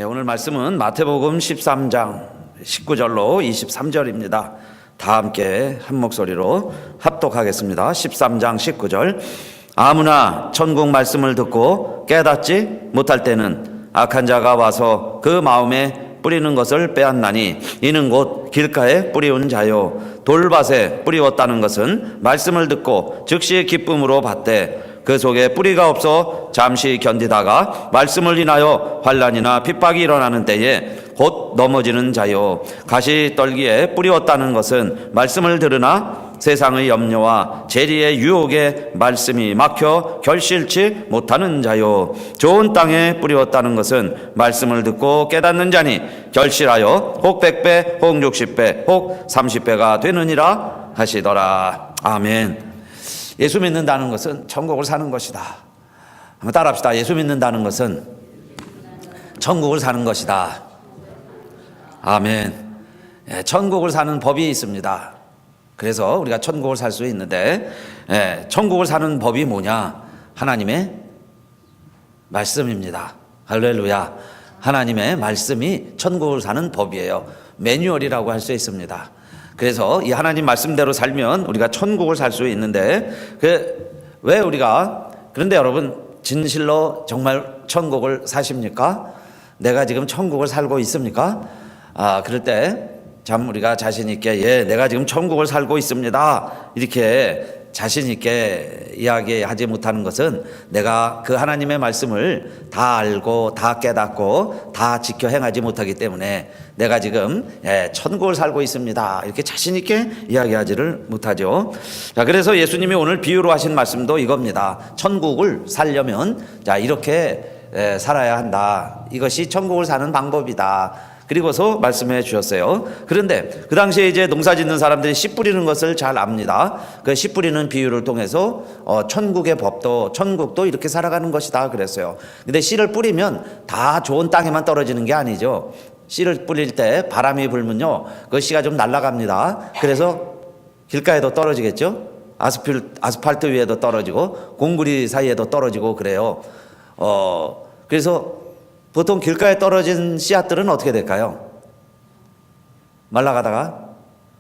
오늘 말씀은 마태복음 13장 19절로 23절입니다. 다 함께 한 목소리로 합독하겠습니다. 13장 19절. 아무나 천국 말씀을 듣고 깨닫지 못할 때는 악한 자가 와서 그 마음에 뿌리는 것을 빼앗나니 이는 곧 길가에 뿌리운 자요 돌밭에 뿌리웠다는 것은 말씀을 듣고 즉시 기쁨으로 받되 그 속에 뿌리가 없어 잠시 견디다가 말씀을 인하여 환난이나 핍박이 일어나는 때에 곧 넘어지는 자요 가시떨기에 뿌리웠다는 것은 말씀을 들으나 세상의 염려와 재리의 유혹에 말씀이 막혀 결실치 못하는 자요 좋은 땅에 뿌리웠다는 것은 말씀을 듣고 깨닫는 자니 결실하여 혹 100배 혹 60배 혹 30배가 되느니라 하시더라. 아멘. 예수 믿는다는 것은 천국을 사는 것이다. 한번 따라합시다. 예수 믿는다는 것은 천국을 사는 것이다. 아멘. 천국을 사는 법이 있습니다. 그래서 우리가 천국을 살 수 있는데 천국을 사는 법이 뭐냐? 하나님의 말씀입니다. 할렐루야. 하나님의 말씀이 천국을 사는 법이에요. 매뉴얼이라고 할 수 있습니다. 그래서 이 하나님 말씀대로 살면 우리가 천국을 살 수 있는데 왜 우리가 그런데 여러분 진실로 정말 천국을 사십니까? 내가 지금 천국을 살고 있습니까? 그럴 때 참 우리가 자신 있게 내가 지금 천국을 살고 있습니다 이렇게 자신 있게 이야기하지 못하는 것은 내가 그 하나님의 말씀을 다 알고 다 깨닫고 다 지켜 행하지 못하기 때문에 내가 지금 천국을 살고 있습니다 이렇게 자신 있게 이야기하지를 못하죠. 자, 그래서 예수님이 오늘 비유로 하신 말씀도 이겁니다. 천국을 살려면 자 이렇게 살아야 한다. 이것이 천국을 사는 방법이다. 그리고서 말씀해 주셨어요. 그런데 그 당시에 이제 농사 짓는 사람들이 씨 뿌리는 것을 잘 압니다. 그 씨 뿌리는 비유를 통해서 천국의 법도 천국도 이렇게 살아가는 것이다 그랬어요. 근데 씨를 뿌리면 다 좋은 땅에만 떨어지는 게 아니죠. 씨를 뿌릴 때 바람이 불면요 그 씨가 좀 날아갑니다. 그래서 길가에도 떨어지겠죠. 아스팔트 위에도 떨어지고 공구리 사이에도 떨어지고 그래요. 그래서 보통 길가에 떨어진 씨앗들은 어떻게 될까요? 말라가다가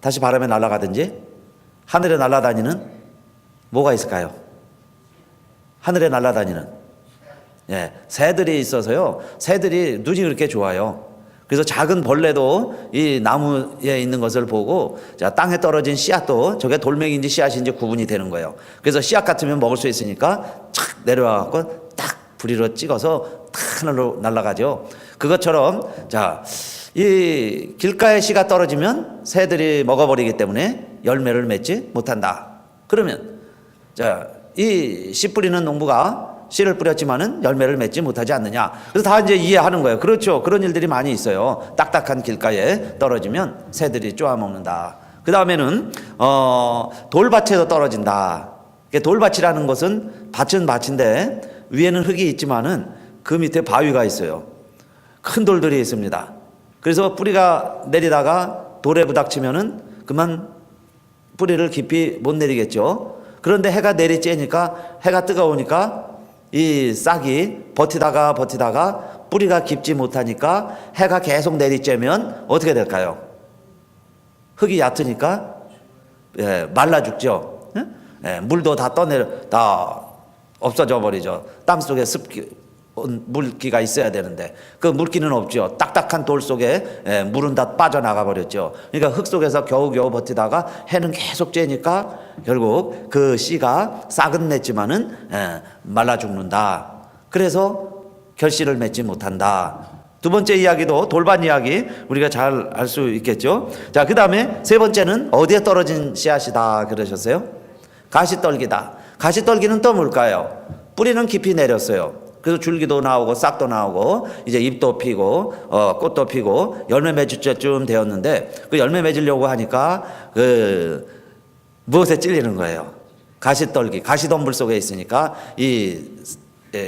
다시 바람에 날아가든지 하늘에 날아다니는 뭐가 있을까요? 하늘에 날아다니는 새들이 있어서요. 새들이 눈이 그렇게 좋아요. 그래서 작은 벌레도 이 나무에 있는 것을 보고 자 땅에 떨어진 씨앗도 저게 돌멩이인지 씨앗인지 구분이 되는 거예요. 그래서 씨앗 같으면 먹을 수 있으니까 착 내려와갖고 딱 부리로 찍어서 하늘로 날아가죠. 그것처럼 자, 이 길가에 씨가 떨어지면 새들이 먹어버리기 때문에 열매를 맺지 못한다. 그러면 자, 이 씨 뿌리는 농부가 씨를 뿌렸지만은 열매를 맺지 못하지 않느냐. 그래서 다 이제 이해하는 거예요. 그렇죠. 그런 일들이 많이 있어요. 딱딱한 길가에 떨어지면 새들이 쪼아먹는다. 그 다음에는 돌밭에도 떨어진다. 돌밭이라는 것은 밭은 밭인데 위에는 흙이 있지만은 그 밑에 바위가 있어요. 큰 돌들이 있습니다. 그래서 뿌리가 내리다가 돌에 부닥치면은 그만 뿌리를 깊이 못 내리겠죠. 그런데 해가 내리쬐니까 해가 뜨거우니까 이 싹이 버티다가 뿌리가 깊지 못하니까 해가 계속 내리쬐면 어떻게 될까요? 흙이 얕으니까 말라 죽죠. 물도 다 다 없어져 버리죠. 땅 속에 물기가 있어야 되는데 그 물기는 없죠. 딱딱한 돌 속에 물은 다 빠져나가 버렸죠. 그러니까 흙 속에서 겨우겨우 버티다가 해는 계속 쬐니까 결국 그 씨가 싹은 냈지만은 말라 죽는다. 그래서 결실을 맺지 못한다. 두 번째 이야기도 돌밭 이야기 우리가 잘 알 수 있겠죠. 자, 그 다음에 세 번째는 어디에 떨어진 씨앗이다 그러셨어요? 가시떨기다. 가시떨기는 또 뭘까요? 뿌리는 깊이 내렸어요. 그래서 줄기도 나오고 싹도 나오고 이제 잎도 피고 꽃도 피고 열매 맺을 때쯤 되었는데 그 열매 맺으려고 하니까 그 무엇에 찔리는 거예요? 가시떨기, 가시덤불 속에 있으니까 이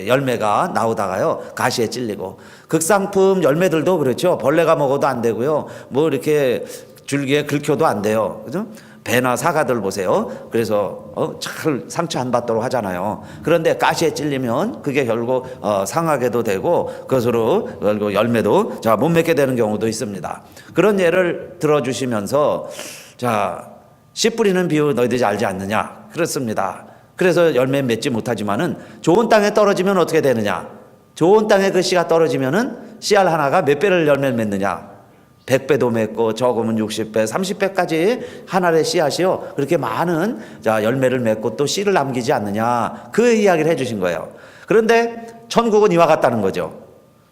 열매가 나오다가요 가시에 찔리고 극상품 열매들도 그렇죠. 벌레가 먹어도 안 되고요. 뭐 이렇게 줄기에 긁혀도 안 돼요. 그죠? 배나 사과들 보세요. 그래서 잘 상처 안 받도록 하잖아요. 그런데 가시에 찔리면 그게 결국 상하게도 되고 그것으로 결국 열매도 못 맺게 되는 경우도 있습니다. 그런 예를 들어주시면서 씨 뿌리는 비유 너희들이 알지 않느냐? 그렇습니다. 그래서 열매 맺지 못하지만은 좋은 땅에 떨어지면 어떻게 되느냐? 좋은 땅에 그 씨가 떨어지면은 씨알 하나가 몇 배를 열매를 맺느냐? 100배도 맺고 적으면 60배, 30배까지 한 알의 씨앗이요. 그렇게 많은 열매를 맺고 또 씨를 남기지 않느냐. 그 이야기를 해주신 거예요. 그런데 천국은 이와 같다는 거죠.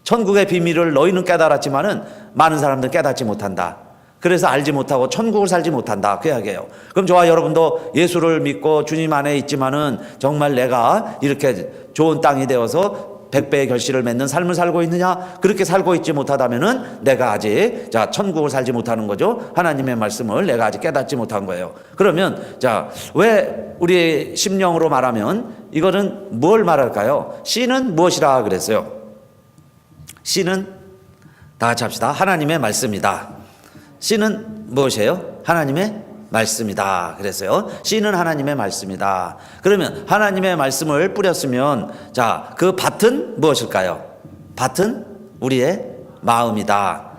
천국의 비밀을 너희는 깨달았지만은 많은 사람들은 깨닫지 못한다. 그래서 알지 못하고 천국을 살지 못한다. 그 이야기예요. 그럼 저와 여러분도 예수를 믿고 주님 안에 있지만은 정말 내가 이렇게 좋은 땅이 되어서 100배의 결실을 맺는 삶을 살고 있느냐? 그렇게 살고 있지 못하다면은 내가 아직 천국을 살지 못하는 거죠. 하나님의 말씀을 내가 아직 깨닫지 못한 거예요. 그러면 왜 우리 심령으로 말하면 이거는 뭘 말할까요? 씨는 무엇이라 그랬어요? 씨는 다 같이 합시다. 하나님의 말씀이다. 씨는 무엇이에요? 하나님의 말씀이다. 그랬어요. 씨는 하나님의 말씀이다. 그러면 하나님의 말씀을 뿌렸으면 그 밭은 무엇일까요? 밭은 우리의 마음이다.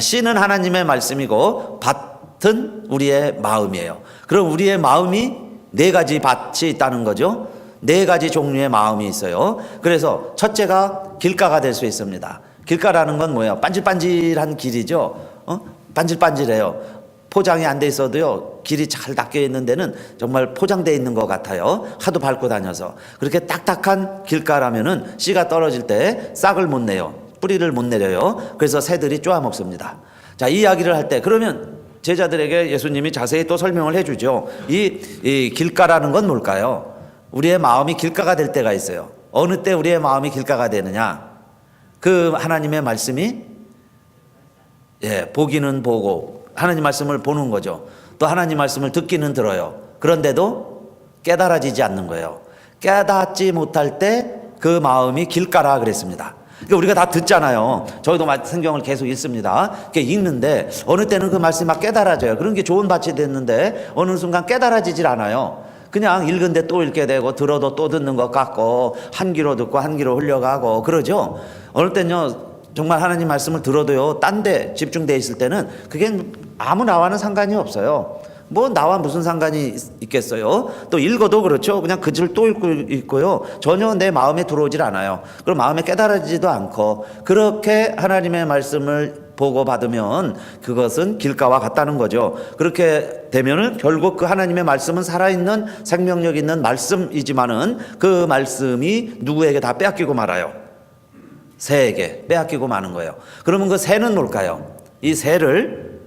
씨는 하나님의 말씀이고 밭은 우리의 마음이에요. 그럼 우리의 마음이 네 가지 밭이 있다는 거죠. 네 가지 종류의 마음이 있어요. 그래서 첫째가 길가가 될 수 있습니다. 길가라는 건 뭐예요? 반질반질한 길이죠. 반질반질해요. 포장이 안 돼 있어도요, 길이 잘 닦여 있는 데는 정말 포장되어 있는 것 같아요. 하도 밟고 다녀서. 그렇게 딱딱한 길가라면은 씨가 떨어질 때 싹을 못 내요. 뿌리를 못 내려요. 그래서 새들이 쪼아 먹습니다. 이 이야기를 할 때, 그러면 제자들에게 예수님이 자세히 또 설명을 해주죠. 이 길가라는 건 뭘까요? 우리의 마음이 길가가 될 때가 있어요. 어느 때 우리의 마음이 길가가 되느냐? 그 하나님의 말씀이 보기는 보고, 하나님 말씀을 보는 거죠. 또 하나님 말씀을 듣기는 들어요. 그런데도 깨달아지지 않는 거예요. 깨닫지 못할 때 그 마음이 길가라 그랬습니다. 그러니까 우리가 다 듣잖아요. 저희도 성경을 계속 읽습니다. 읽는데 어느 때는 그 말씀이 막 깨달아져요. 그런 게 좋은 밭이 됐는데 어느 순간 깨달아지질 않아요. 그냥 읽은데 또 읽게 되고 들어도 또 듣는 것 같고 한 귀로 듣고 한 귀로 흘려가고 그러죠. 어느 때는요, 정말 하나님 말씀을 들어도요, 딴 데 집중되어 있을 때는 그게 아무 나와는 상관이 없어요. 뭐 나와 무슨 상관이 있겠어요. 또 읽어도 그렇죠. 그냥 그 줄 또 읽고요, 전혀 내 마음에 들어오질 않아요. 그럼 마음에 깨달아지지도 않고, 그렇게 하나님의 말씀을 보고 받으면 그것은 길가와 같다는 거죠. 그렇게 되면은 결국 그 하나님의 말씀은 살아있는 생명력 있는 말씀이지만은 그 말씀이 누구에게 다 빼앗기고 말아요. 새에게 빼앗기고 마는 거예요. 그러면 그 새는 뭘까요? 이 새를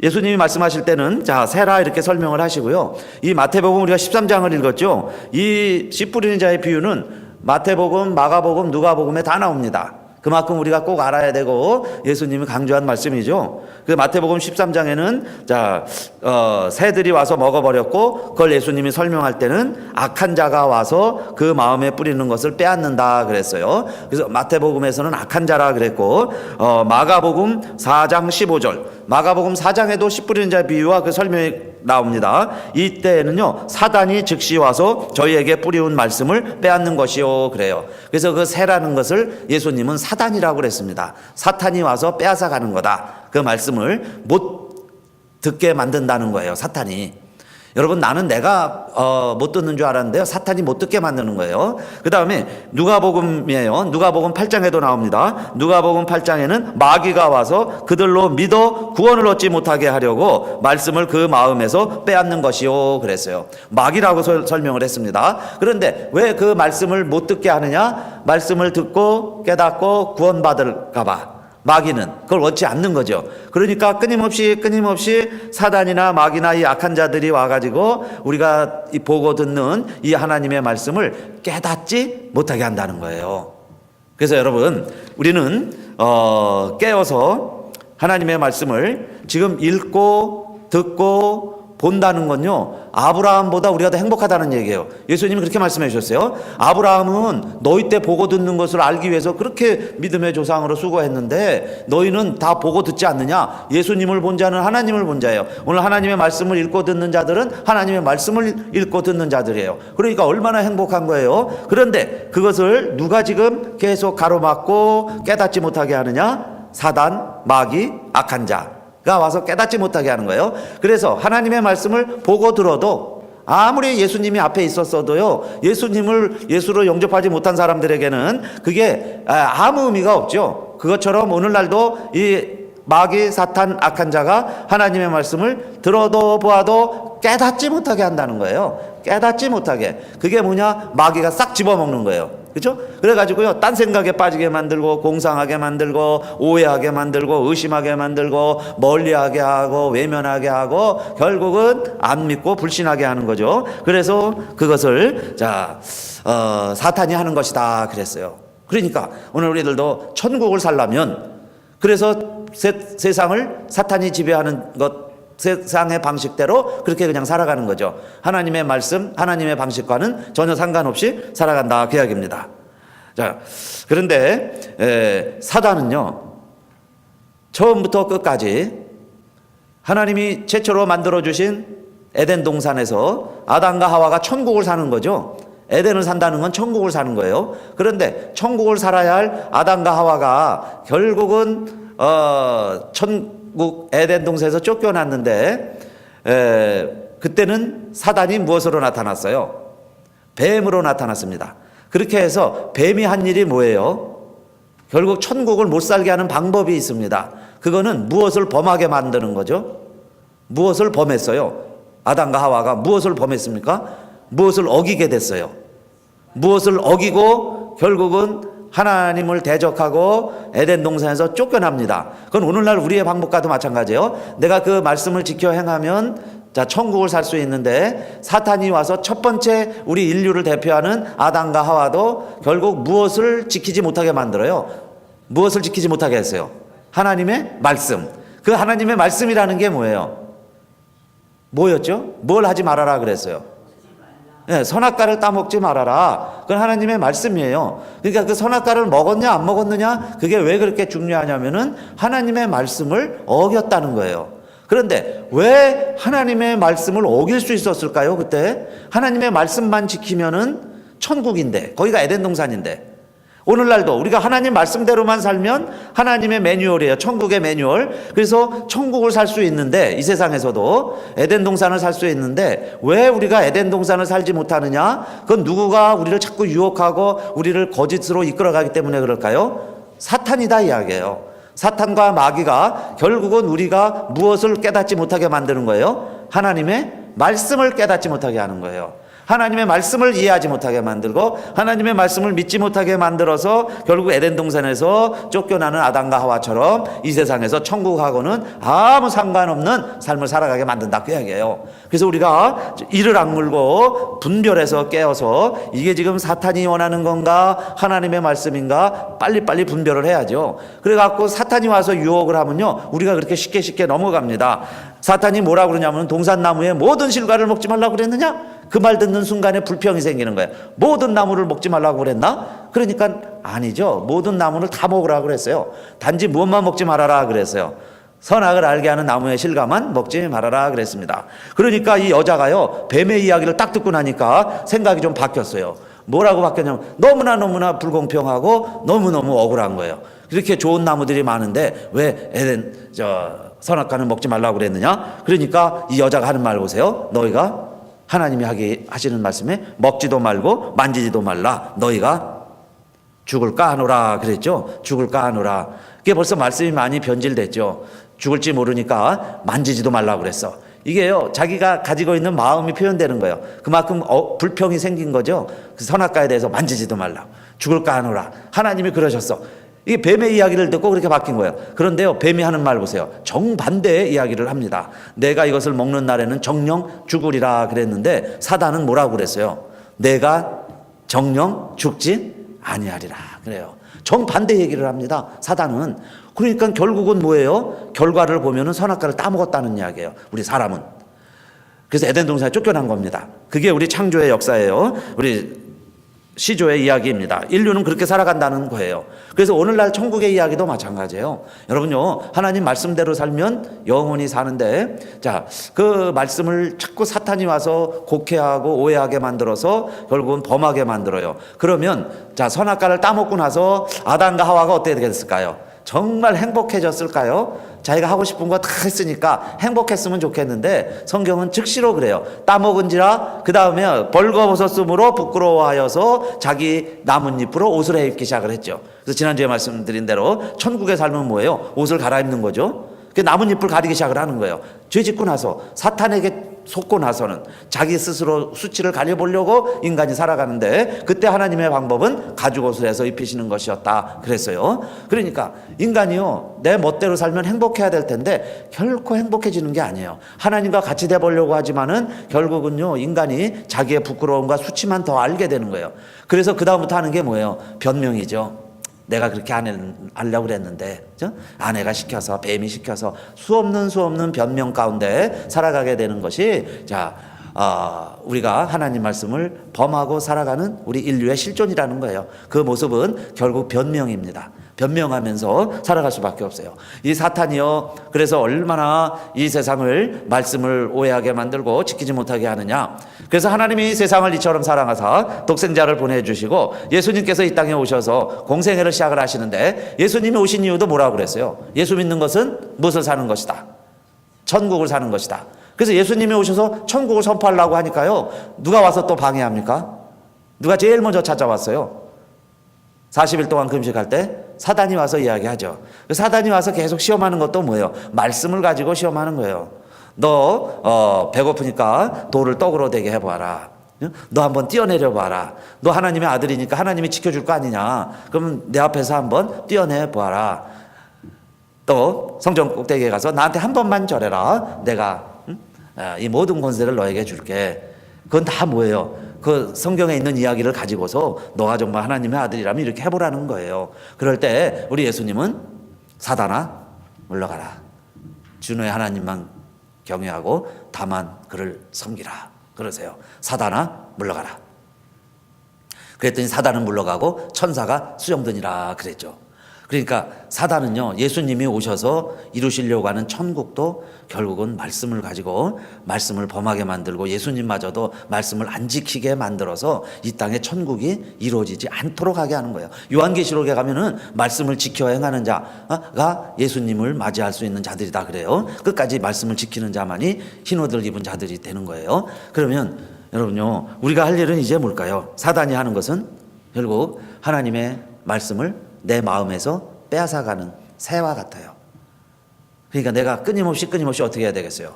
예수님이 말씀하실 때는 새라 이렇게 설명을 하시고요. 이 마태복음 우리가 13장을 읽었죠. 이 씨 뿌리는 자의 비유는 마태복음, 마가복음, 누가복음에 다 나옵니다. 그만큼 우리가 꼭 알아야 되고 예수님이 강조한 말씀이죠. 그 마태복음 13장에는 새들이 와서 먹어버렸고, 그걸 예수님이 설명할 때는 악한 자가 와서 그 마음에 뿌리는 것을 빼앗는다 그랬어요. 그래서 마태복음에서는 악한 자라 그랬고, 마가복음 4장 15절, 마가복음 4장에도 씨 뿌리는 자의 비유와 그 설명이 나옵니다. 이때에는요, 사단이 즉시 와서 저희에게 뿌리운 말씀을 빼앗는 것이요 그래요. 그래서 그 새라는 것을 예수님은 사단이라고 그랬습니다. 사탄이 와서 빼앗아 가는 거다. 그 말씀을 못 듣게 만든다는 거예요, 사탄이. 여러분, 나는 내가 못 듣는 줄 알았는데요, 사탄이 못 듣게 만드는 거예요. 그 다음에 누가복음이에요. 누가복음 8장에도 나옵니다. 누가복음 8장에는 마귀가 와서 그들로 믿어 구원을 얻지 못하게 하려고 말씀을 그 마음에서 빼앗는 것이요 그랬어요. 마귀라고 설명을 했습니다. 그런데 왜 그 말씀을 못 듣게 하느냐? 말씀을 듣고 깨닫고 구원받을까 봐 마귀는 그걸 원치 않는 거죠. 그러니까 끊임없이 사단이나 마귀나 이 악한 자들이 와가지고 우리가 이 보고 듣는 이 하나님의 말씀을 깨닫지 못하게 한다는 거예요. 그래서 여러분, 우리는 깨어서 하나님의 말씀을 지금 읽고 듣고 본다는 건요, 아브라함보다 우리가 더 행복하다는 얘기예요. 예수님이 그렇게 말씀해 주셨어요. 아브라함은 너희 때 보고 듣는 것을 알기 위해서 그렇게 믿음의 조상으로 수고했는데 너희는 다 보고 듣지 않느냐? 예수님을 본 자는 하나님을 본 자예요. 오늘 하나님의 말씀을 읽고 듣는 자들은 하나님의 말씀을 읽고 듣는 자들이에요. 그러니까 얼마나 행복한 거예요. 그런데 그것을 누가 지금 계속 가로막고 깨닫지 못하게 하느냐? 사단, 마귀, 악한 자가 와서 깨닫지 못하게 하는 거예요. 그래서 하나님의 말씀을 보고 들어도 아무리 예수님이 앞에 있었어도요, 예수님을 예수로 영접하지 못한 사람들에게는 그게 아무 의미가 없죠. 그것처럼 오늘날도 이 마귀, 사탄, 악한 자가 하나님의 말씀을 들어도 보아도 깨닫지 못하게 한다는 거예요. 깨닫지 못하게. 그게 뭐냐? 마귀가 싹 집어먹는 거예요. 그렇죠? 그래가지고요, 딴 생각에 빠지게 만들고, 공상하게 만들고, 오해하게 만들고, 의심하게 만들고, 멀리하게 하고, 외면하게 하고, 결국은 안 믿고 불신하게 하는 거죠. 그래서 그것을 사탄이 하는 것이다 그랬어요. 그러니까 오늘 우리들도 천국을 살려면, 그래서 세상을 사탄이 지배하는 것, 세상의 방식대로 그렇게 그냥 살아가는 거죠. 하나님의 말씀, 하나님의 방식과는 전혀 상관없이 살아간다 그 이야기입니다. 자, 그런데 사단은요, 처음부터 끝까지 하나님이 최초로 만들어주신 에덴 동산에서 아담과 하와가 천국을 사는 거죠. 에덴을 산다는 건 천국을 사는 거예요. 그런데 천국을 살아야 할 아담과 하와가 결국은 천국 에덴 동산에서 쫓겨났는데, 그때는 사단이 무엇으로 나타났어요? 뱀으로 나타났습니다. 그렇게 해서 뱀이 한 일이 뭐예요? 결국 천국을 못 살게 하는 방법이 있습니다. 그거는 무엇을 범하게 만드는 거죠? 무엇을 범했어요? 아담과 하와가 무엇을 범했습니까? 무엇을 어기게 됐어요? 무엇을 어기고 결국은 하나님을 대적하고 에덴 동산에서 쫓겨납니다. 그건 오늘날 우리의 방법과도 마찬가지예요. 내가 그 말씀을 지켜 행하면 천국을 살 수 있는데, 사탄이 와서 첫 번째 우리 인류를 대표하는 아담과 하와도 결국 무엇을 지키지 못하게 만들어요? 무엇을 지키지 못하게 했어요? 하나님의 말씀. 그 하나님의 말씀이라는 게 뭐예요? 뭐였죠? 뭘 하지 말아라 그랬어요? 네, 선악과를 따먹지 말아라. 그건 하나님의 말씀이에요. 그러니까 그 선악과를 먹었냐 안 먹었느냐, 그게 왜 그렇게 중요하냐면은 하나님의 말씀을 어겼다는 거예요. 그런데 왜 하나님의 말씀을 어길 수 있었을까요? 그때 하나님의 말씀만 지키면은 천국인데, 거기가 에덴 동산인데, 오늘날도 우리가 하나님 말씀대로만 살면 하나님의 매뉴얼이에요. 천국의 매뉴얼. 그래서 천국을 살 수 있는데, 이 세상에서도 에덴 동산을 살 수 있는데, 왜 우리가 에덴 동산을 살지 못하느냐? 그건 누구가 우리를 자꾸 유혹하고 우리를 거짓으로 이끌어가기 때문에 그럴까요? 사탄이다 이야기예요. 사탄과 마귀가 결국은 우리가 무엇을 깨닫지 못하게 만드는 거예요? 하나님의 말씀을 깨닫지 못하게 하는 거예요. 하나님의 말씀을 이해하지 못하게 만들고 하나님의 말씀을 믿지 못하게 만들어서 결국 에덴 동산에서 쫓겨나는 아담과 하와처럼 이 세상에서 천국하고는 아무 상관없는 삶을 살아가게 만든다 그 이야기예요. 그래서 우리가 이를 악물고 분별해서 깨어서 이게 지금 사탄이 원하는 건가 하나님의 말씀인가 빨리빨리 분별을 해야죠. 그래갖고 사탄이 와서 유혹을 하면요, 우리가 그렇게 쉽게 넘어갑니다. 사탄이 뭐라고 그러냐면 동산나무의 모든 실과를 먹지 말라고 그랬느냐? 그 말 듣는 순간에 불평이 생기는 거예요. 모든 나무를 먹지 말라고 그랬나? 그러니까 아니죠. 모든 나무를 다 먹으라고 그랬어요. 단지 무엇만 먹지 말아라 그랬어요. 선악을 알게 하는 나무의 실과만 먹지 말아라 그랬습니다. 그러니까 이 여자가요, 뱀의 이야기를 딱 듣고 나니까 생각이 좀 바뀌었어요. 뭐라고 바뀌었냐면 너무나 불공평하고 너무너무 억울한 거예요. 그렇게 좋은 나무들이 많은데 왜 선악과는 먹지 말라고 그랬느냐? 그러니까 이 여자가 하는 말 보세요. 너희가 하나님이 하시는 말씀에 먹지도 말고 만지지도 말라. 너희가 죽을까 하노라 그랬죠. 죽을까 하노라. 그게 벌써 말씀이 많이 변질됐죠. 죽을지 모르니까 만지지도 말라고 그랬어. 이게요, 자기가 가지고 있는 마음이 표현되는 거예요. 그만큼 불평이 생긴 거죠. 그 선악과에 대해서 만지지도 말라. 죽을까 하노라. 하나님이 그러셨어. 이게 뱀의 이야기를 듣고 그렇게 바뀐 거예요. 그런데요, 뱀이 하는 말 보세요. 정반대의 이야기를 합니다. 내가 이것을 먹는 날에는 정령 죽으리라 그랬는데 사단은 뭐라고 그랬어요? 내가 정령 죽지 아니하리라 그래요. 정반대 얘기를 합니다. 사단은. 그러니까 결국은 뭐예요? 결과를 보면은 선악과를 따먹었다는 이야기예요. 우리 사람은. 그래서 에덴 동산에 쫓겨난 겁니다. 그게 우리 창조의 역사예요. 우리 시조의 이야기입니다. 인류는 그렇게 살아간다는 거예요. 그래서 오늘날 천국의 이야기도 마찬가지예요. 여러분요, 하나님 말씀대로 살면 영원히 사는데, 자, 그 말씀을 자꾸 사탄이 와서 곡해하고 오해하게 만들어서 결국은 범하게 만들어요. 그러면 자, 선악과를 따먹고 나서 아담과 하와가 어떻게 됐을까요? 정말 행복해졌을까요? 자기가 하고 싶은 거 다 했으니까 행복했으면 좋겠는데 성경은 즉시로 그래요. 따먹은지라 그 다음에 벌거벗었으므로 부끄러워하여서 자기 나뭇잎으로 옷을 해입기 시작을 했죠. 그래서 지난주에 말씀드린 대로 천국에 살면 뭐예요? 옷을 갈아입는 거죠. 그 나뭇잎을 가리기 시작을 하는 거예요. 죄 짓고 나서 사탄에게 속고 나서는 자기 스스로 수치를 가려보려고 인간이 살아가는데, 그때 하나님의 방법은 가죽옷을 해서 입히시는 것이었다 그랬어요. 그러니까 인간이요, 내 멋대로 살면 행복해야 될 텐데 결코 행복해지는 게 아니에요. 하나님과 같이 돼보려고 하지만은 결국은요, 인간이 자기의 부끄러움과 수치만 더 알게 되는 거예요. 그래서 그 다음부터 하는 게 뭐예요? 변명이죠. 내가 그렇게 하려고 그랬는데, 그죠? 아내가 시켜서, 뱀이 시켜서, 수 없는 변명 가운데 살아가게 되는 것이, 자, 우리가 하나님 말씀을 범하고 살아가는 우리 인류의 실존이라는 거예요. 그 모습은 결국 변명입니다. 변명하면서 살아갈 수밖에 없어요. 이 사탄이요, 그래서 얼마나 이 세상을 말씀을 오해하게 만들고 지키지 못하게 하느냐. 그래서 하나님이 이 세상을 이처럼 사랑하사 독생자를 보내주시고 예수님께서 이 땅에 오셔서 공생애를 시작을 하시는데, 예수님이 오신 이유도 뭐라고 그랬어요? 예수 믿는 것은 무엇을 사는 것이다? 천국을 사는 것이다. 그래서 예수님이 오셔서 천국을 선포하려고 하니까요, 누가 와서 또 방해합니까? 누가 제일 먼저 찾아왔어요? 40일 동안 금식할 때 사단이 와서 이야기하죠. 사단이 와서 계속 시험하는 것도 뭐예요? 말씀을 가지고 시험하는 거예요. 너 배고프니까 돌을 떡으로 되게 해봐라. 너 한번 뛰어내려 봐라. 너 하나님의 아들이니까 하나님이 지켜줄 거 아니냐. 그럼 내 앞에서 한번 뛰어내 봐라. 또 성전 꼭대기에 가서 나한테 한 번만 절해라. 내가 이 모든 권세를 너에게 줄게. 그건 다 뭐예요? 그 성경에 있는 이야기를 가지고서 너가 정말 하나님의 아들이라면 이렇게 해보라는 거예요. 그럴 때 우리 예수님은 사단아 물러가라. 주너의 하나님만 경외하고 다만 그를 섬기라 그러세요. 사단아 물러가라. 그랬더니 사단은 물러가고 천사가 수정되니라 그랬죠. 그러니까 사단은요, 예수님이 오셔서 이루시려고 하는 천국도 결국은 말씀을 가지고 말씀을 범하게 만들고 예수님마저도 말씀을 안 지키게 만들어서 이 땅에 천국이 이루어지지 않도록 하게 하는 거예요. 요한계시록에 가면은 말씀을 지켜 행하는 자가 예수님을 맞이할 수 있는 자들이다 그래요. 끝까지 말씀을 지키는 자만이 흰 옷을 입은 자들이 되는 거예요. 그러면 여러분요, 우리가 할 일은 이제 뭘까요? 사단이 하는 것은 결국 하나님의 말씀을 내 마음에서 빼앗아가는 새와 같아요. 그러니까 내가 끊임없이 어떻게 해야 되겠어요?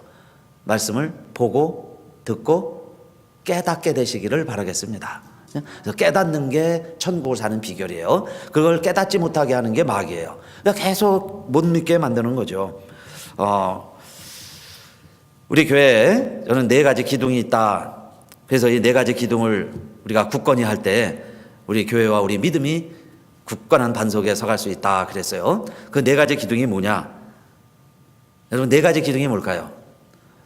말씀을 보고 듣고 깨닫게 되시기를 바라겠습니다. 그래서 깨닫는 게 천국을 사는 비결이에요. 그걸 깨닫지 못하게 하는 게 마귀예요. 그러니까 계속 못 믿게 만드는 거죠. 우리 교회에 저는 4가지 기둥이 있다. 그래서 이 4가지 기둥을 우리가 굳건히 할 때 우리 교회와 우리 믿음이 굳건한 반석에 서갈 수 있다 그랬어요. 그 4가지 기둥이 뭐냐? 여러분 4가지 기둥이 뭘까요?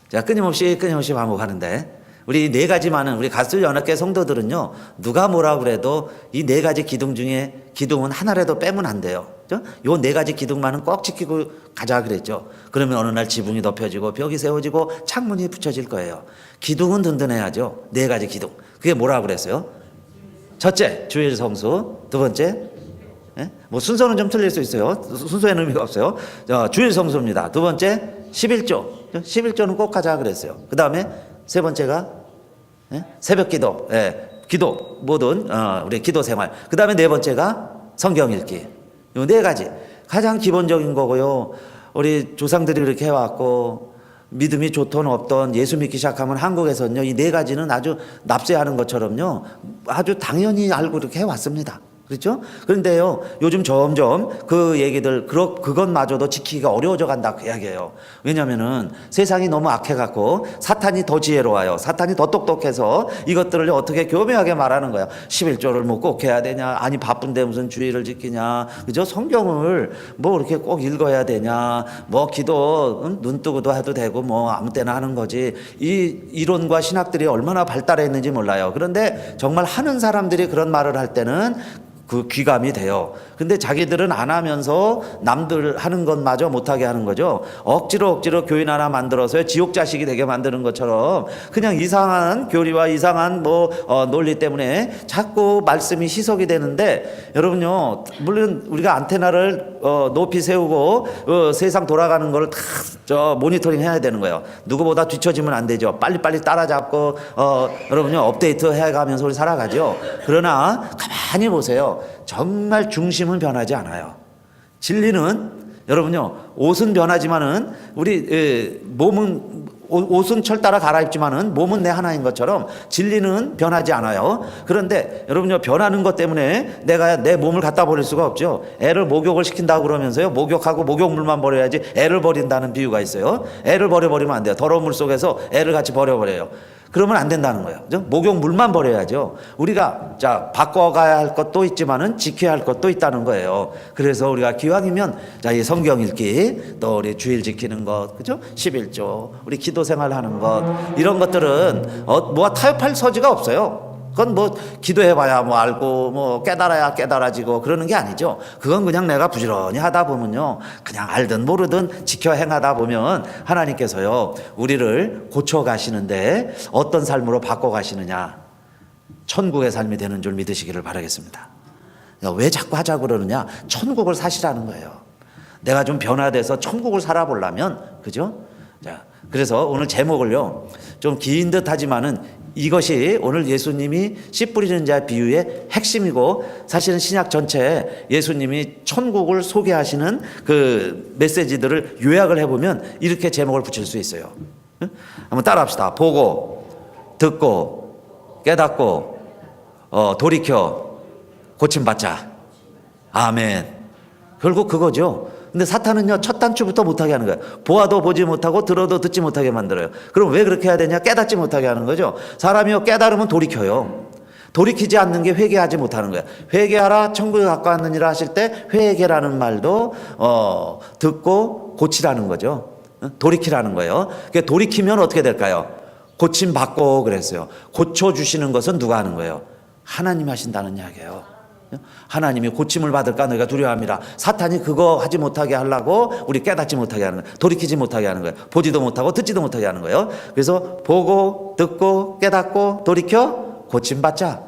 제가 끊임없이 반복하는데, 우리 4가지만은 우리 가스연합회 성도들은요, 누가 뭐라 그래도 이 4가지 기둥 중에 기둥은 하나라도 빼면 안 돼요. 요 4가지 기둥만은 꼭 지키고 가자 그랬죠. 그러면 어느 날 지붕이 덮여지고 벽이 세워지고 창문이 붙여질 거예요. 기둥은 든든해야죠. 4가지 기둥. 그게 뭐라 그랬어요? 첫째, 주일 성수. 두 번째, 뭐 순서는 좀 틀릴 수 있어요. 순서에는 의미가 없어요. 주일 성수입니다. 두 번째 11조. 11조는 꼭 하자 그랬어요. 그 다음에 세 번째가 새벽 기도. 기도 모든 우리 기도 생활. 그 다음에 네 번째가 성경 읽기. 이 4가지 가장 기본적인 거고요. 우리 조상들이 그렇게 해왔고 믿음이 좋던 없던 예수 믿기 시작하면 한국에서는요, 이 4가지는 아주 납세하는 것처럼요, 아주 당연히 알고 이렇게 해왔습니다. 그렇죠? 그런데요, 요즘 점점 그 얘기들, 그것마저도 지키기가 어려워져 간다, 그 이야기예요. 왜냐면은 세상이 너무 악해갖고 사탄이 더 지혜로워요. 사탄이 더 똑똑해서 이것들을 어떻게 교묘하게 말하는 거야. 11조를 뭐 꼭 해야 되냐? 아니, 바쁜데 무슨 주의를 지키냐? 그죠? 성경을 뭐 이렇게 꼭 읽어야 되냐? 뭐 기도, 눈 뜨고도 해도 되고 뭐 아무 때나 하는 거지. 이 이론과 신학들이 얼마나 발달했는지 몰라요. 그런데 정말 하는 사람들이 그런 말을 할 때는 그 귀감이 돼요. 근데 자기들은 안 하면서 남들 하는 것마저 못하게 하는 거죠. 억지로 교인 하나 만들어서 지옥 자식이 되게 만드는 것처럼 그냥 이상한 교리와 이상한 논리 때문에 자꾸 말씀이 희석이 되는데, 여러분요, 물론 우리가 안테나를 높이 세우고 세상 돌아가는 걸 다 모니터링 해야 되는 거예요. 누구보다 뒤처지면 안 되죠. 빨리빨리 따라잡고 여러분요, 업데이트 해가면서 우리 살아가죠. 그러나 가만히 보세요. 정말 중심은 변하지 않아요. 진리는 여러분요, 옷은 변하지만은 우리 몸은, 옷은 철 따라 갈아입지만은 몸은 내 하나인 것처럼 진리는 변하지 않아요. 그런데 여러분요, 변하는 것 때문에 내가 내 몸을 갖다 버릴 수가 없죠. 애를 목욕을 시킨다고 그러면서요, 목욕하고 목욕물만 버려야지 애를 버린다는 비유가 있어요. 애를 버리면 안 돼요. 더러운 물 속에서 애를 같이 버려버려요. 그러면 안 된다는 거예요. 그죠? 목욕물만 버려야죠. 우리가 바꿔가야 할 것도 있지만은 지켜야 할 것도 있다는 거예요. 그래서 우리가 기왕이면 이 성경 읽기, 또 우리 주일 지키는 것, 그죠? 11조, 우리 기도 생활 하는 것, 이런 것들은 뭐가 타협할 소지가 없어요. 그건 뭐 기도해봐야 뭐 알고 뭐 깨달아야 깨달아지고 그러는 게 아니죠. 그건 그냥 내가 부지런히 하다 보면요, 그냥 알든 모르든 지켜 행하다 보면 하나님께서요, 우리를 고쳐 가시는데 어떤 삶으로 바꿔 가시느냐, 천국의 삶이 되는 줄 믿으시기를 바라겠습니다. 왜 자꾸 하자고 그러느냐? 천국을 사시라는 거예요. 내가 좀 변화돼서 천국을 살아보려면, 그죠? 자, 그래서 오늘 제목을요, 좀 긴 듯 하지만은 이것이 오늘 예수님이 씨 뿌리는 자 비유의 핵심이고, 사실은 신약 전체에 예수님이 천국을 소개하시는 그 메시지들을 요약을 해보면 이렇게 제목을 붙일 수 있어요. 한번 따라 합시다. 보고, 듣고, 깨닫고, 돌이켜, 고침받자. 아멘. 결국 그거죠. 근데 사탄은요, 첫 단추부터 못하게 하는 거예요. 보아도 보지 못하고 들어도 듣지 못하게 만들어요. 그럼 왜 그렇게 해야 되냐? 깨닫지 못하게 하는 거죠. 사람이요, 깨달으면 돌이켜요. 돌이키지 않는 게 회개하지 못하는 거예요. 회개하라 천국에 가까웠느니라 하실 때 회개라는 말도 듣고 고치라는 거죠. 돌이키라는 거예요. 그러니까 돌이키면 어떻게 될까요? 고침받고 그랬어요. 고쳐주시는 것은 누가 하는 거예요? 하나님이 하신다는 이야기예요. 하나님이 고침을 받을까 너희가 두려워합니다. 사탄이 그거 하지 못하게 하려고 우리 깨닫지 못하게 하는 거예요. 돌이키지 못하게 하는 거예요. 보지도 못하고 듣지도 못하게 하는 거예요. 그래서 보고 듣고 깨닫고 돌이켜 고침받자.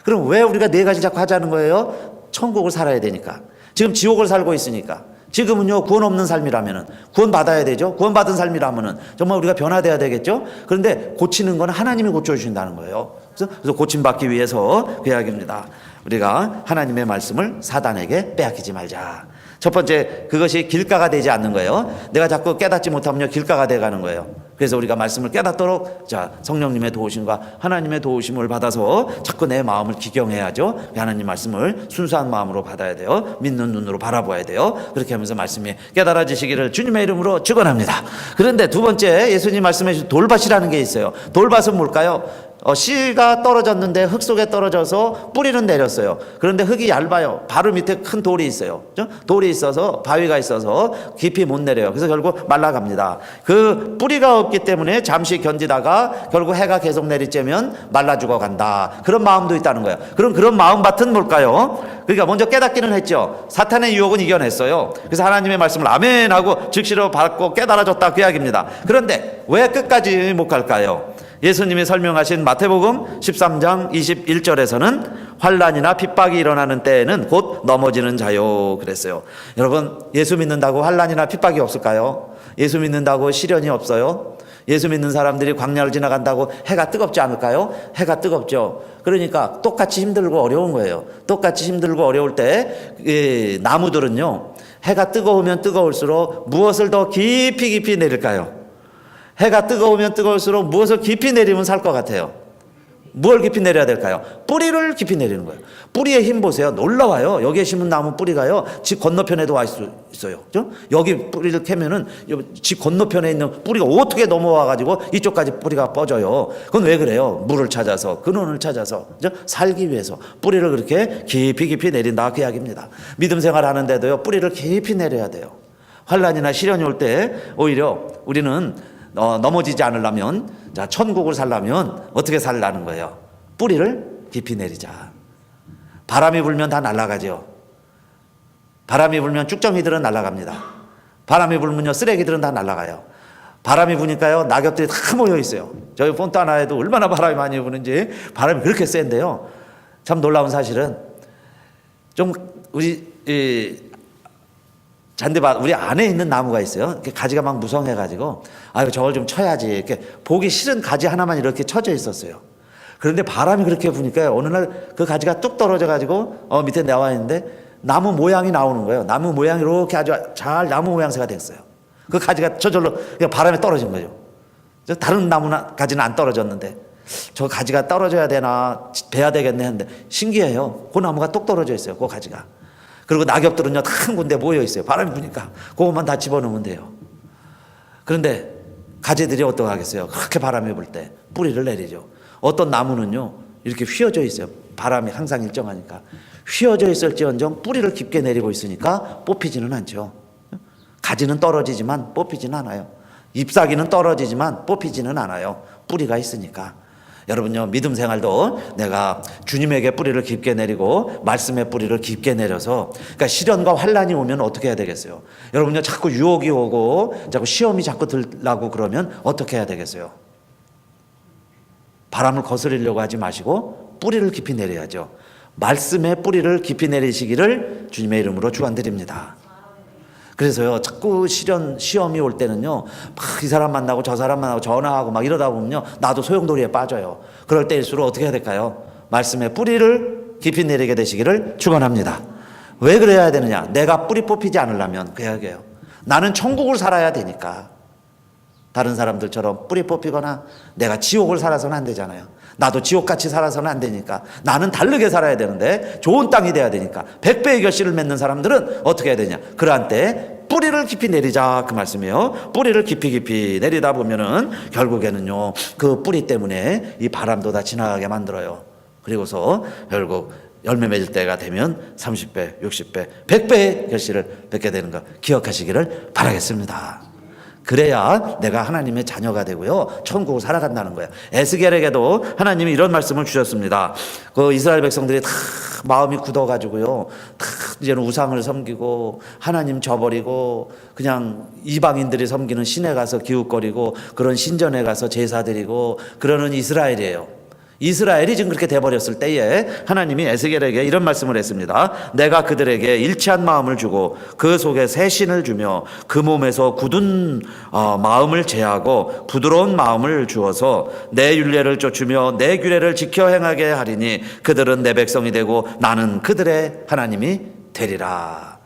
그럼 왜 우리가 네 가지 자꾸 하자는 거예요? 천국을 살아야 되니까. 지금 지옥을 살고 있으니까. 지금은요, 구원 없는 삶이라면은 구원 받아야 되죠. 구원 받은 삶이라면은 정말 우리가 변화돼야 되겠죠. 그런데 고치는 건 하나님이 고쳐주신다는 거예요. 그래서 고침받기 위해서 그 이야기입니다. 우리가 하나님의 말씀을 사단에게 빼앗기지 말자. 첫 번째, 그것이 길가가 되지 않는 거예요. 내가 자꾸 깨닫지 못하면요, 길가가 돼가는 거예요. 그래서 우리가 말씀을 깨닫도록 성령님의 도우심과 하나님의 도우심을 받아서 자꾸 내 마음을 기경해야죠. 하나님 말씀을 순수한 마음으로 받아야 돼요. 믿는 눈으로 바라봐야 돼요. 그렇게 하면서 말씀이 깨달아지시기를 주님의 이름으로 축원합니다. 그런데 두 번째, 예수님 말씀해 주신 돌밭이라는 게 있어요. 돌밭은 뭘까요? 씨가 떨어졌는데 흙 속에 떨어져서 뿌리는 내렸어요. 그런데 흙이 얇아요. 바로 밑에 큰 돌이 있어요. 돌이 있어서, 바위가 있어서 깊이 못 내려요. 그래서 결국 말라갑니다. 그 뿌리가 없기 때문에 잠시 견디다가 결국 해가 계속 내리쬐면 말라 죽어간다. 그런 마음도 있다는 거예요. 그럼 그런 마음밭은 뭘까요? 그러니까 먼저 깨닫기는 했죠. 사탄의 유혹은 이겨냈어요. 그래서 하나님의 말씀을 아멘 하고 즉시로 받고 깨달아졌다, 그 이야기입니다. 그런데 왜 끝까지 못 갈까요? 예수님이 설명하신 마태복음 13장 21절에서는 환난이나 핍박이 일어나는 때에는 곧 넘어지는 자요 그랬어요. 여러분, 예수 믿는다고 환난이나 핍박이 없을까요? 예수 믿는다고 시련이 없어요? 예수 믿는 사람들이 광야를 지나간다고 해가 뜨겁지 않을까요? 해가 뜨겁죠. 그러니까 똑같이 힘들고 어려운 거예요. 똑같이 힘들고 어려울 때 나무들은요, 해가 뜨거우면 뜨거울수록 무엇을 더 깊이 내릴까요? 해가 뜨거우면 뜨거울수록 무엇을 깊이 내리면 살 것 같아요? 뭘 깊이 내려야 될까요? 뿌리를 깊이 내리는 거예요. 뿌리의 힘 보세요. 놀라워요. 여기에 심은 나무 뿌리가요, 집 건너편에도 와 있어요. 그죠? 여기 뿌리를 캐면은 집 건너편에 있는 뿌리가 어떻게 넘어와가지고 이쪽까지 뿌리가 뻗어요. 그건 왜 그래요? 물을 찾아서, 근원을 찾아서, 그죠? 살기 위해서 뿌리를 그렇게 깊이 내린다, 그 이야기입니다. 믿음 생활 하는데도요, 뿌리를 깊이 내려야 돼요. 환난이나 시련이 올 때 오히려 우리는 넘어지지 않으려면, 자, 천국을 살려면 어떻게 살라는 거예요? 뿌리를 깊이 내리자. 바람이 불면 다 날아가죠. 바람이 불면 쭉정이들은 날아갑니다. 바람이 불면요, 쓰레기들은 다 날아가요. 바람이 부니까요, 낙엽들이 다 모여 있어요. 저희 폰타나에도 얼마나 바람이 많이 부는지, 바람이 그렇게 센데요. 참 놀라운 사실은, 좀 우리 잔디밭 우리 안에 있는 나무가 있어요. 이렇게 가지가 막 무성해가지고, 아유, 저걸 좀 쳐야지. 이렇게 보기 싫은 가지 하나만 이렇게 쳐져 있었어요. 그런데 바람이 그렇게 부니까 어느 날 그 가지가 뚝 떨어져가지고 밑에 나와 있는데 나무 모양이 나오는 거예요. 나무 모양이 이렇게 아주 잘 나무 모양새가 됐어요. 그 가지가 저절로 그냥 바람에 떨어진 거죠. 다른 나무 가지는 안 떨어졌는데, 저 가지가 떨어져야 되나, 베야 되겠네 했는데 신기해요. 그 나무가 뚝 떨어져 있어요. 그 가지가. 그리고 낙엽들은요, 다 한 군데 모여 있어요. 바람이 부니까 그것만 다 집어넣으면 돼요. 그런데 가지들이 어떡하겠어요? 그렇게 바람이 불 때 뿌리를 내리죠. 어떤 나무는요, 이렇게 휘어져 있어요. 바람이 항상 일정하니까 휘어져 있을지언정 뿌리를 깊게 내리고 있으니까 뽑히지는 않죠. 가지는 떨어지지만 뽑히지는 않아요. 잎사귀는 떨어지지만 뽑히지는 않아요. 뿌리가 있으니까. 여러분요, 믿음 생활도 내가 주님에게 뿌리를 깊게 내리고 말씀의 뿌리를 깊게 내려서, 그러니까 시련과 환난이 오면 어떻게 해야 되겠어요? 여러분요, 자꾸 유혹이 오고 자꾸 시험이 자꾸 들라고 그러면 어떻게 해야 되겠어요? 바람을 거스르려고 하지 마시고 뿌리를 깊이 내려야죠. 말씀의 뿌리를 깊이 내리시기를 주님의 이름으로 축원드립니다. 그래서요, 자꾸 시험이 올 때는요, 막 이 사람 만나고 저 사람 만나고 전화하고 막 이러다 보면요, 나도 소용돌이에 빠져요. 그럴 때일수록 어떻게 해야 될까요? 말씀의 뿌리를 깊이 내리게 되시기를 축원합니다. 왜 그래야 되느냐? 내가 뿌리 뽑히지 않으려면 그 이야기예요. 나는 천국을 살아야 되니까. 다른 사람들처럼 뿌리 뽑히거나 내가 지옥을 살아서는 안 되잖아요. 나도 지옥같이 살아서는 안 되니까. 나는 다르게 살아야 되는데 좋은 땅이 돼야 되니까. 100배의 결실을 맺는 사람들은 어떻게 해야 되냐? 그러한 때 뿌리를 깊이 내리자, 그 말씀이에요. 뿌리를 깊이 내리다 보면은 결국에는요, 그 뿌리 때문에 이 바람도 다 지나가게 만들어요. 그리고서 결국 열매 맺을 때가 되면 30배, 60배, 100배의 결실을 맺게 되는 거 기억하시기를 바라겠습니다. 그래야 내가 하나님의 자녀가 되고요, 천국을 살아간다는 거예요. 에스겔에게도 하나님이 이런 말씀을 주셨습니다. 그 이스라엘 백성들이 다 마음이 굳어가지고요, 다 이제는 우상을 섬기고 하나님 저버리고 그냥 이방인들이 섬기는 신에 가서 기웃거리고 그런 신전에 가서 제사 드리고 그러는 이스라엘이에요. 이스라엘이 지금 그렇게 돼버렸을 때에 하나님이 에스겔에게 이런 말씀을 했습니다. 내가 그들에게 일치한 마음을 주고 그 속에 새 신을 주며 그 몸에서 굳은 마음을 제하고 부드러운 마음을 주어서 내 율례를 쫓으며 내 규례를 지켜 행하게 하리니 그들은 내 백성이 되고 나는 그들의 하나님이 되리라.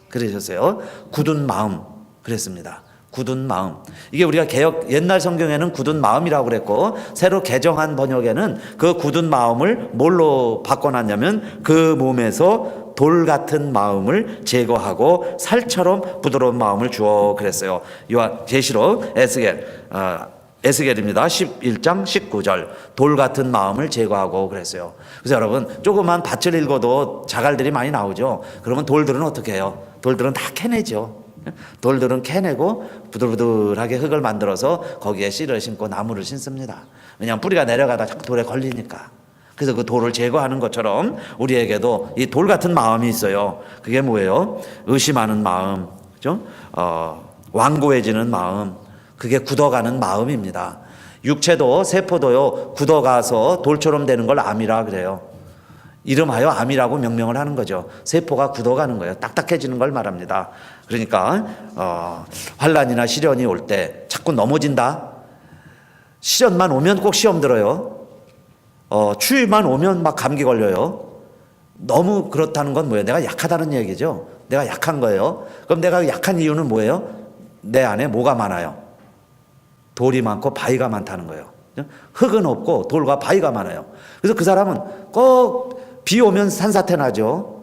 그러셨어요. 굳은 마음 그랬습니다. 굳은 마음. 이게 우리가 옛날 성경에는 굳은 마음이라고 그랬고, 새로 개정한 번역에는 그 굳은 마음을 뭘로 바꿔놨냐면 그 몸에서 돌 같은 마음을 제거하고 살처럼 부드러운 마음을 주어 그랬어요. 계시록 에스겔입니다. 11장 19절. 돌 같은 마음을 제거하고 그랬어요. 그래서 여러분, 조그만 밭을 읽어도 자갈들이 많이 나오죠. 그러면 돌들은 어떻게 해요? 돌들은 다 캐내죠. 돌들은 캐내고 부들부들하게 흙을 만들어서 거기에 씨를 심고 나무를 심습니다. 왜냐하면 뿌리가 내려가다 자꾸 돌에 걸리니까. 그래서 그 돌을 제거하는 것처럼 우리에게도 이 돌 같은 마음이 있어요. 그게 뭐예요? 의심하는 마음, 그죠? 완고해지는 마음, 그게 굳어가는 마음입니다. 육체도 세포도요, 굳어가서 돌처럼 되는 걸 암이라 그래요. 이름하여 암이라고 명명을 하는 거죠. 세포가 굳어가는 거예요. 딱딱해지는 걸 말합니다. 그러니까 환난이나 시련이 올 때 자꾸 넘어진다. 시련만 오면 꼭 시험 들어요. 추위만 오면 막 감기 걸려요. 너무 그렇다는 건 뭐예요? 내가 약하다는 얘기죠. 내가 약한 거예요. 그럼 내가 약한 이유는 뭐예요? 내 안에 뭐가 많아요? 돌이 많고 바위가 많다는 거예요. 흙은 없고 돌과 바위가 많아요. 그래서 그 사람은 꼭 비 오면 산사태 나죠.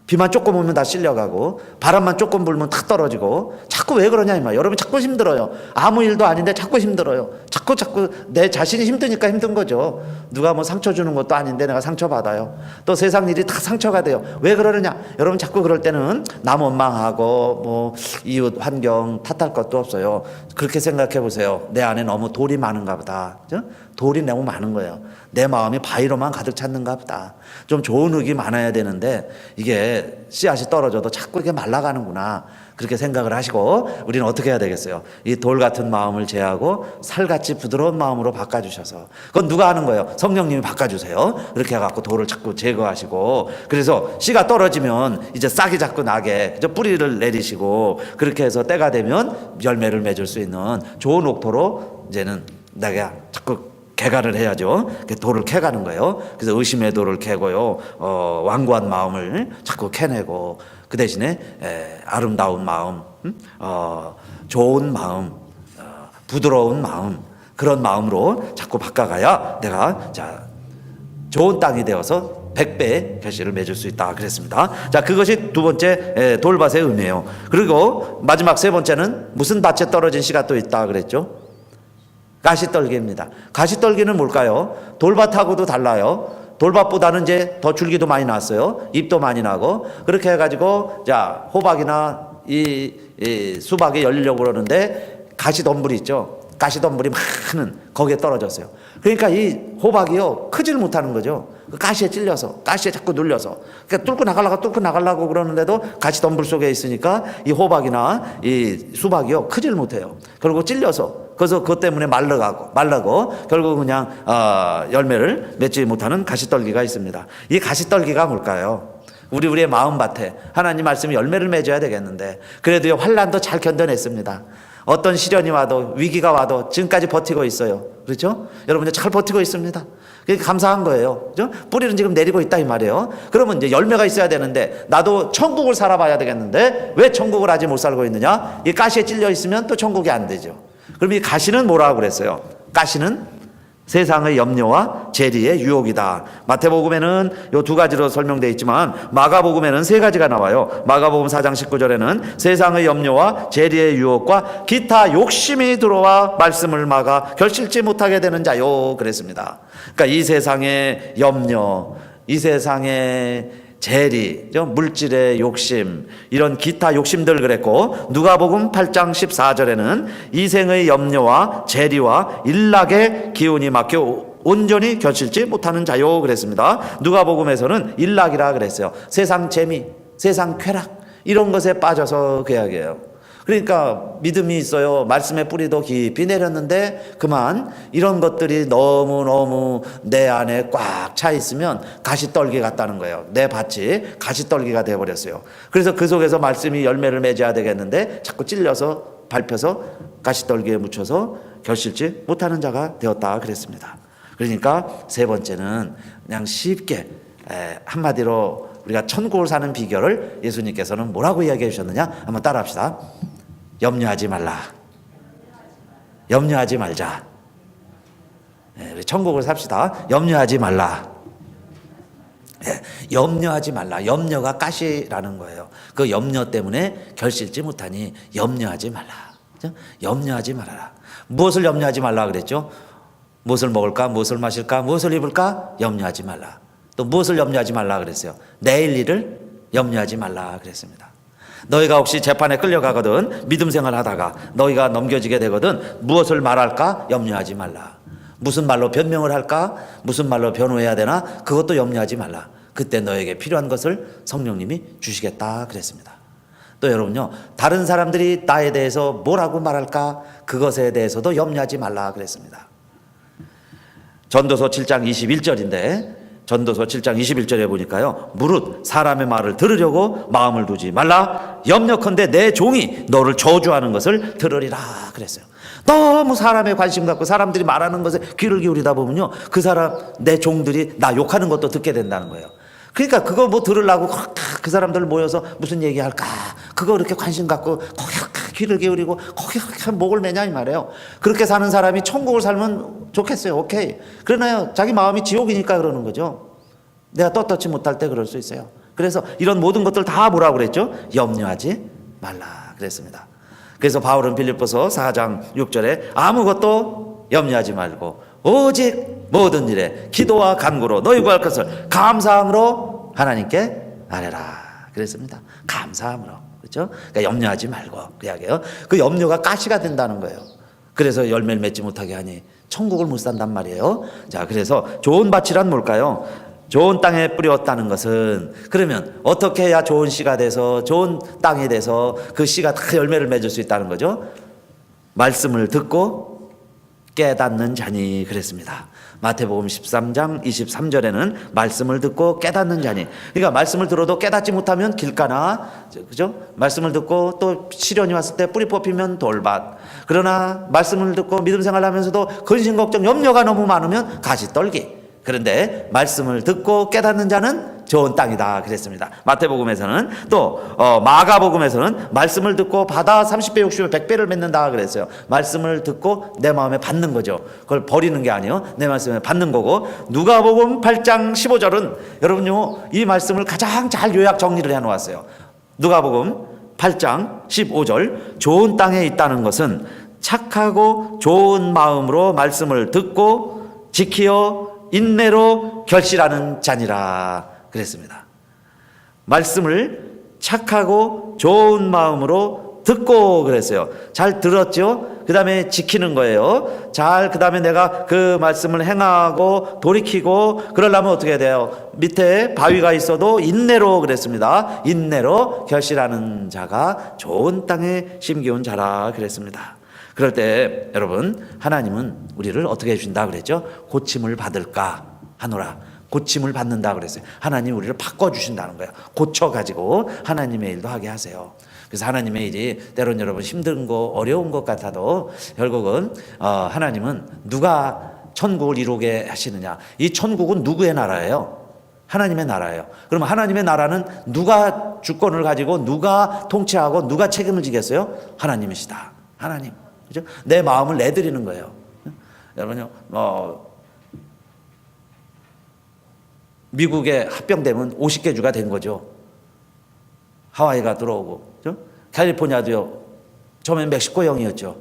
비만 조금 오면 다 실려가고 바람만 조금 불면 탁 떨어지고 자꾸 왜 그러냐 이 말. 여러분 자꾸 힘들어요. 아무 일도 아닌데 자꾸 힘들어요. 자꾸 내 자신이 힘드니까 힘든 거죠. 누가 뭐 상처 주는 것도 아닌데 내가 상처 받아요. 또 세상 일이 다 상처가 돼요. 왜 그러느냐. 여러분 자꾸 그럴 때는 남 원망하고 뭐 이웃 환경 탓할 것도 없어요. 그렇게 생각해 보세요. 내 안에 너무 돌이 많은가 보다. 그죠? 돌이 너무 많은 거예요. 내 마음이 바위로만 가득 찼는가 보다. 좀 좋은 흙이 많아야 되는데 이게 씨앗이 떨어져도 자꾸 이렇게 말라가는구나. 그렇게 생각을 하시고 우리는 어떻게 해야 되겠어요? 이 돌 같은 마음을 제하고 살같이 부드러운 마음으로 바꿔주셔서, 그건 누가 하는 거예요? 성령님이 바꿔주세요. 그렇게 해갖고 돌을 자꾸 제거하시고, 그래서 씨가 떨어지면 이제 싹이 자꾸 나게 뿌리를 내리시고, 그렇게 해서 때가 되면 열매를 맺을 수 있는 좋은 옥토로 이제는 내가 자꾸 개가를 해야죠. 돌을 캐가는 거예요. 그래서 의심의 돌을 캐고요, 완고한 마음을 자꾸 캐내고, 그 대신에 아름다운 마음, 좋은 마음, 부드러운 마음, 그런 마음으로 자꾸 바꿔가야 내가 좋은 땅이 되어서 100배의 결실을 맺을 수 있다 그랬습니다. 자, 그것이 두 번째 돌밭의 의미예요. 그리고 마지막 세 번째는 무슨 밭에 떨어진 씨가 또 있다 그랬죠? 가시떨기입니다. 가시떨기는 뭘까요? 돌밭하고도 달라요. 돌밭보다는 이제 더 줄기도 많이 났어요. 잎도 많이 나고, 그렇게 해가지고 호박이나 이 수박이 열리려고 그러는데 가시덤불이 있죠. 가시덤불이 많은 거기에 떨어졌어요. 그러니까 이 호박이요 크질 못하는 거죠. 그 가시에 찔려서, 가시에 자꾸 눌려서, 그러니까 뚫고 나가려고 그러는데도 가시덤불 속에 있으니까 이 호박이나 이 수박이요 크질 못해요. 그리고 찔려서, 그래서 그것 때문에 말라고 결국 그냥 열매를 맺지 못하는 가시떨기가 있습니다. 이 가시떨기가 뭘까요? 우리의 마음밭에 하나님 말씀이 열매를 맺어야 되겠는데, 그래도요 환난도 잘 견뎌냈습니다. 어떤 시련이 와도, 위기가 와도 지금까지 버티고 있어요. 그렇죠? 여러분들 잘 버티고 있습니다. 그게 감사한 거예요. 그렇죠? 뿌리는 지금 내리고 있다 이 말이에요. 그러면 이제 열매가 있어야 되는데, 나도 천국을 살아봐야 되겠는데 왜 천국을 아직 못 살고 있느냐? 이 가시에 찔려 있으면 또 천국이 안 되죠. 그럼 이 가시는 뭐라고 그랬어요? 가시는 세상의 염려와 재리의 유혹이다. 마태복음에는 요 두 가지로 설명되어 있지만 마가복음에는 세 가지가 나와요. 마가복음 4장 19절에는 세상의 염려와 재리의 유혹과 기타 욕심이 들어와 말씀을 막아 결실치 못하게 되는 자요 그랬습니다. 그러니까 이 세상의 염려, 이 세상의 재리, 물질의 욕심, 이런 기타 욕심들 그랬고, 누가복음 8장 14절에는 이생의 염려와 재리와 일락의 기운이 막혀 온전히 결실치 못하는 자요 그랬습니다. 누가복음에서는 일락이라 그랬어요. 세상 재미, 세상 쾌락, 이런 것에 빠져서 그 이야기예요. 그러니까 믿음이 있어요. 말씀의 뿌리도 깊이 내렸는데 그만 이런 것들이 너무너무 내 안에 꽉 차 있으면 가시떨기 같다는 거예요. 내 밭이 가시떨기가 되어버렸어요. 그래서 그 속에서 말씀이 열매를 맺어야 되겠는데 자꾸 찔려서 밟혀서 가시떨기에 묻혀서 결실치 못하는 자가 되었다 그랬습니다. 그러니까 세 번째는 그냥 쉽게 한마디로 우리가 천국을 사는 비결을 예수님께서는 뭐라고 이야기해 주셨느냐? 한번 따라 합시다. 염려하지 말라. 염려하지 말자. 우리 천국을 삽시다. 염려하지 말라. 염려하지 말라. 염려가 가시라는 거예요. 그 염려 때문에 결실지 못하니 염려하지 말라. 염려하지 말아라. 무엇을 염려하지 말라 그랬죠? 무엇을 먹을까? 무엇을 마실까? 무엇을 입을까? 염려하지 말라. 또 무엇을 염려하지 말라 그랬어요? 내일 일을 염려하지 말라 그랬습니다. 너희가 혹시 재판에 끌려가거든, 믿음 생활 하다가 너희가 넘겨지게 되거든, 무엇을 말할까? 염려하지 말라. 무슨 말로 변명을 할까? 무슨 말로 변호해야 되나? 그것도 염려하지 말라. 그때 너에게 필요한 것을 성령님이 주시겠다 그랬습니다. 또 여러분요, 다른 사람들이 나에 대해서 뭐라고 말할까? 그것에 대해서도 염려하지 말라 그랬습니다. 전도서 7장 21절인데 전도서 7장 21절에 보니까요, 무릇 사람의 말을 들으려고 마음을 두지 말라. 염려컨대 내 종이 너를 저주하는 것을 들으리라 그랬어요. 너무 사람에 관심 갖고 사람들이 말하는 것에 귀를 기울이다 보면요, 그 사람 내 종들이 나 욕하는 것도 듣게 된다는 거예요. 그러니까 그거 뭐 들으려고 그 사람들 모여서 무슨 얘기할까, 그거 이렇게 관심 갖고 거기 귀를 기울이고 거기 그렇게 목을 매냐 이 말이에요. 그렇게 사는 사람이 천국을 살면 좋겠어요. 오케이. 그러나요, 자기 마음이 지옥이니까 그러는 거죠. 내가 떳떳지 못할 때 그럴 수 있어요. 그래서 이런 모든 것들 다 뭐라고 그랬죠? 염려하지 말라 그랬습니다. 그래서 바울은 빌립보서 4장 6절에 아무것도 염려하지 말고 오직 모든 일에 기도와 간구로 너희 구할 것을 감사함으로 하나님께 아뢰라 그랬습니다. 감사함으로. 그렇죠? 그러니까 염려하지 말고 그 이야기예요. 그 염려가 가시가 된다는 거예요. 그래서 열매를 맺지 못하게 하니 천국을 못 산단 말이에요. 자, 그래서 좋은 밭이란 뭘까요? 좋은 땅에 뿌렸다는 것은, 그러면 어떻게 해야 좋은 씨가 돼서 좋은 땅이 돼서 그 씨가 다 열매를 맺을 수 있다는 거죠? 말씀을 듣고 깨닫는 자니 그랬습니다. 마태복음 13장 23절에는 말씀을 듣고 깨닫는 자니, 그러니까 말씀을 들어도 깨닫지 못하면 길가나, 그죠? 말씀을 듣고 또 시련이 왔을 때 뿌리 뽑히면 돌밭. 그러나 말씀을 듣고 믿음 생활하면서도 근심 걱정 염려가 너무 많으면 가시떨기. 그런데 말씀을 듣고 깨닫는 자는 좋은 땅이다 그랬습니다. 마태복음에서는 또 마가복음에서는 말씀을 듣고 받아 30배 60배 100배를 맺는다 그랬어요. 말씀을 듣고 내 마음에 받는 거죠. 그걸 버리는 게 아니에요. 내 말씀에 받는 거고, 누가복음 8장 15절은 여러분요, 이 말씀을 가장 잘 요약 정리를 해놓았어요. 누가복음 8장 15절, 좋은 땅에 있다는 것은 착하고 좋은 마음으로 말씀을 듣고 지키어 인내로 결실하는 자니라 그랬습니다. 말씀을 착하고 좋은 마음으로 듣고 그랬어요. 잘 들었죠? 그 다음에 지키는 거예요. 그 다음에 내가 그 말씀을 행하고 돌이키고 그러려면 어떻게 돼요? 밑에 바위가 있어도 인내로 그랬습니다. 인내로 결실하는 자가 좋은 땅에 심기운 자라 그랬습니다. 그럴 때 여러분, 하나님은 우리를 어떻게 해준다 그랬죠? 고침을 받을까 하노라. 고침을 받는다 그랬어요. 하나님 우리를 바꿔주신다는 거예요. 고쳐가지고 하나님의 일도 하게 하세요. 그래서 하나님의 일이 때론 여러분 힘든 거 어려운 것 같아도 결국은 하나님은 누가 천국을 이루게 하시느냐, 이 천국은 누구의 나라예요? 하나님의 나라예요. 그럼 하나님의 나라는 누가 주권을 가지고 누가 통치하고 누가 책임을 지겠어요? 하나님이시다. 하나님. 그죠? 내 마음을 내드리는 거예요. 여러분요, 미국에 합병되면 50개 주가 된 거죠. 하와이가 들어오고, 그죠? 캘리포니아도요, 처음엔 멕시코형이었죠.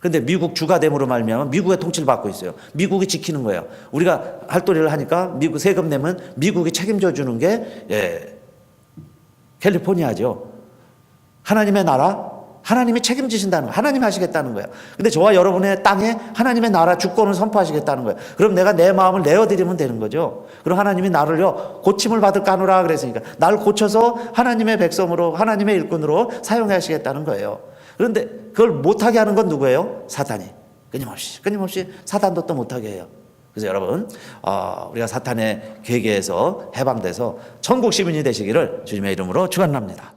그런데 미국 주가 됨으로 말미암아 미국의 통치를 받고 있어요. 미국이 지키는 거예요. 우리가 할도리를 하니까 미국 세금 내면 미국이 책임져 주는 게 캘리포니아죠. 하나님의 나라, 하나님이 책임지신다는 거예요. 하나님이 하시겠다는 거예요. 근데 저와 여러분의 땅에 하나님의 나라 주권을 선포하시겠다는 거예요. 그럼 내가 내 마음을 내어드리면 되는 거죠. 그럼 하나님이 나를요, 고침을 받을까 하노라 그랬으니까 나를 고쳐서 하나님의 백성으로, 하나님의 일꾼으로 사용하시겠다는 거예요. 그런데 그걸 못하게 하는 건 누구예요? 사탄이. 끊임없이 사탄도 또 못하게 해요. 그래서 여러분, 우리가 사탄의 계계에서 해방돼서 천국 시민이 되시기를 주님의 이름으로 축원합니다.